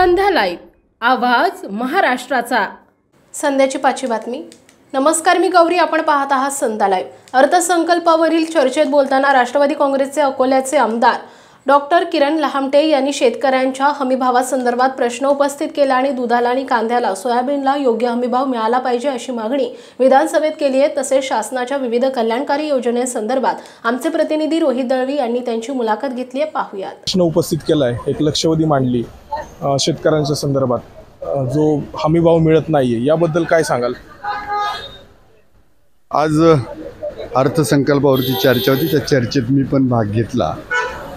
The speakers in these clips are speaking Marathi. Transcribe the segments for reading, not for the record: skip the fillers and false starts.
संध्या लाईव्ह आवाज महाराष्ट्राचा। संध्याची 5वी बातमी। नमस्कार, मी गौरी, आपण पाहत आहात संध्या लाईव्ह। अर्थसंकल्पावरील चर्चेत बोलताना राष्ट्रवादी काँग्रेसचे अकोल्याचे आमदार डॉक्टर किरण लहामटे यांनी शेतकऱ्यांच्या हमीभावासंदर्भात प्रश्न उपस्थित केला आणि दुधाला आणि कांद्याला, सोयाबीनला योग्य हमीभाव मिळाला पाहिजे अशी मागणी विधानसभेत केली आहे। तसेच शासनाच्या विविध कल्याणकारी योजनेसंदर्भात आमचे प्रतिनिधी रोहित दळवी यांनी त्यांची मुलाखत घेतली आहे, पाहूयात। प्रश्न उपस्थित केलाय, एक लक्षवेधी मांडली शेतकऱ्यांच्या संदर्भात जो हमीभाव मिळत नाहीये, याबद्दल काय सांगाल? आज अर्थसंकल्पावरची चर्चा होती, त्या चर्चेत मी पण भाग घेतला।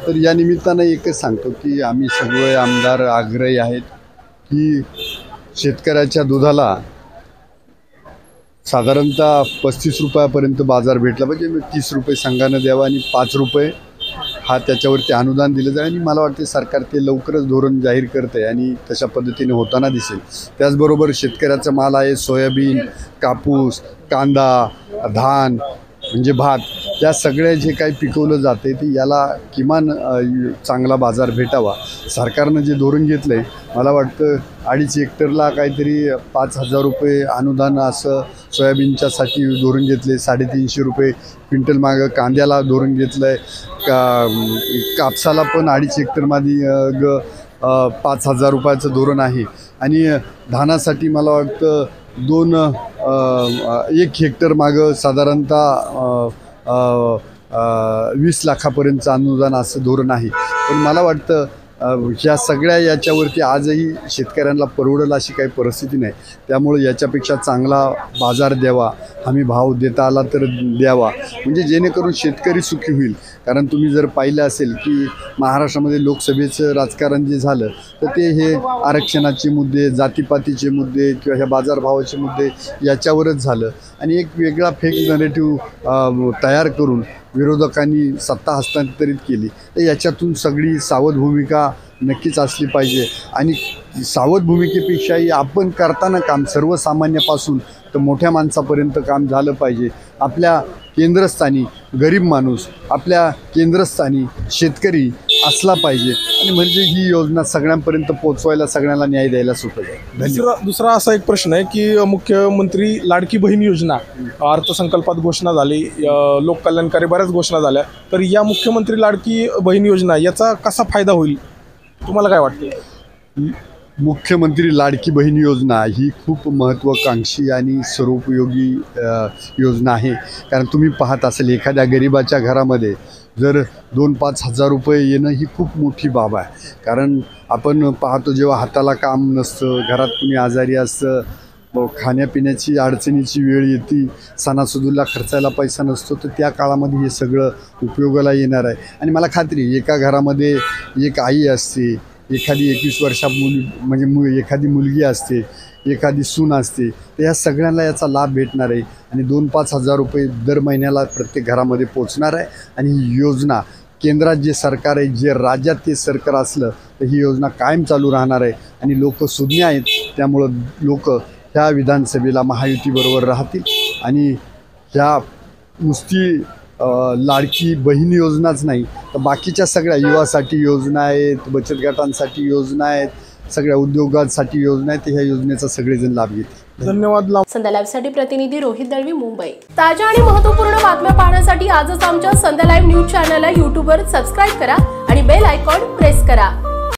तर या निमित्तानं एकच सांगतो की आम्ही सगळे आमदार आग्रही आहेत की शेतकऱ्याच्या दुधाला साधारणतः 35 रुपयापर्यंत बाजार भेटला पाहिजे। 30 रुपये संघानं द्यावा आणि 5 रुपये हा त्याच्यावरती अनुदान दिलं जाईल आणि मला वाटते सरकार ते लवकरच धोरण जाहीर करते आणि तशा पद्धतीने होताना दिसेल। त्याचबरोबर शेतकऱ्याचा माल आहे सोयाबीन, कापूस, कांदा, धान म्हणजे भात, या सगळ्या जे काही पिकवलं जाते ते याला किमान चांगला बाजार भेटावा। सरकारनं जे धोरण घेतलं आहे, मला वाटतं 2.5 हेक्टरला काहीतरी 5,000 रुपये अनुदान असं सोयाबीनच्यासाठी धोरण घेतले, 350 रुपये क्विंटल मागं कांद्याला धोरण घेतलं आहे, कापसाला पण 2.5 हेक्टरमध्ये 5,000 रुपयाचं धोरण आहे आणि धानासाठी मला वाटतं 1 हेक्टर मागं साधारणतः 20 लाखापर्यंतचं अनुदान असं धोरण आहे। पण मला वाटतं ह्या सगळ्या याच्यावरती आजही शेतकऱ्यांना परवडेल अशी काही परिस्थिती नाही। त्यामुळे याच्यापेक्षा चांगला बाजार द्यावा, हमी भाव देता आला तर द्यावा, म्हणजे जेणेकरून शेतकरी सुखी होईल। कारण तुम्ही जर पाहिलं असेल की महाराष्ट्रामध्ये लोकसभेचं राजकारण जे झालं तर ते हे आरक्षणाचे मुद्दे, जातीपातीचे मुद्दे किंवा ह्या बाजारभावाचे मुद्दे याच्यावरच झालं आणि एक वेगळा फेक नरेटिव्ह तयार करून विरोधकांनी सत्ता हस्तांतरित केली। तर याच्यातून सगळी सावध भूमिका नक्कीच असली पाहिजे आणि सावध भूमिकेपेक्षाही आपण करताना काम सर्वसामान्यापासून तर मोठ्या माणसापर्यंत काम झालं पाहिजे। आपल्या केंद्रस्थानी गरीब माणूस, आपल्या केंद्रस्थानी शेतकरी असला पाहिजे आणि म्हणजे ही योजना सगळ्यांपर्यंत पोहोचवायला, सगळ्यांना न्याय द्यायला सोपं आहे। दुसरा असा एक प्रश्न आहे की मुख्यमंत्री लाडकी बहीण योजना अर्थसंकल्पात घोषणा झाली, लोककल्याणकारी बऱ्याच घोषणा झाल्या, तर या मुख्यमंत्री लाडकी बहीण योजना याचा कसा फायदा होईल, तुम्हाला काय वाटतं? मुख्यमंत्री लाडकी बहीण योजना ही खूप महत्त्वाकांक्षी आणि सर्वोपयोगी योजना आहे। कारण तुम्ही पाहत असेल एखाद्या गरिबाच्या घरामध्ये जर 2-5 हजार रुपये येणं ही खूप मोठी बाब आहे। कारण आपण पाहतो जेव्हा हाताला काम नसतं, घरात कुणी आजारी असतं, खाण्यापिण्याची अडचणीची वेळ येते, सणासुदीला खर्चायला पैसा नसतो, तर त्या काळामध्ये हे सगळं उपयोगाला येणार आहे। आणि मला खात्री आहे एका घरामध्ये एक आई असते, एखादी 21 वर्षा म्हणजे एखादी मुलगी असते, एखादी सून असते, तर ह्या सगळ्यांना याचा लाभ भेटणार आहे आणि 2-5 हजार रुपये दर महिन्याला प्रत्येक घरामध्ये पोचणार आहे। आणि ही योजना केंद्रात जे सरकार आहे, जे राज्यात ते सरकार असलं तर ही योजना कायम चालू राहणार आहे आणि लोक सुज्ञ आहेत, त्यामुळं लोक ह्या विधानसभेला महायुतीबरोबर राहतील आणि ह्या नुसती लाडकी बहीण योजनाच नाही तर बाकीच्या सगळ्या युवासाठी योजना आहेत, बचत गटांसाठी योजना आहेत, सगळ्या उद्योगांसाठी योजना आहेत, ह्या योजनेचा सगळेजण लाभ घेतील। धन्यवाद। संध्या लाईव्हसाठी प्रतिनिधी रोहित दळवी, मुंबई। ताज्या आणि महत्त्वपूर्ण बातम्या पाहण्यासाठी आजच आमच्या संध्या लाईव्ह न्यूज चॅनलला YouTubeवर सबस्क्राईब करा आणि बेल आयकॉन प्रेस करा।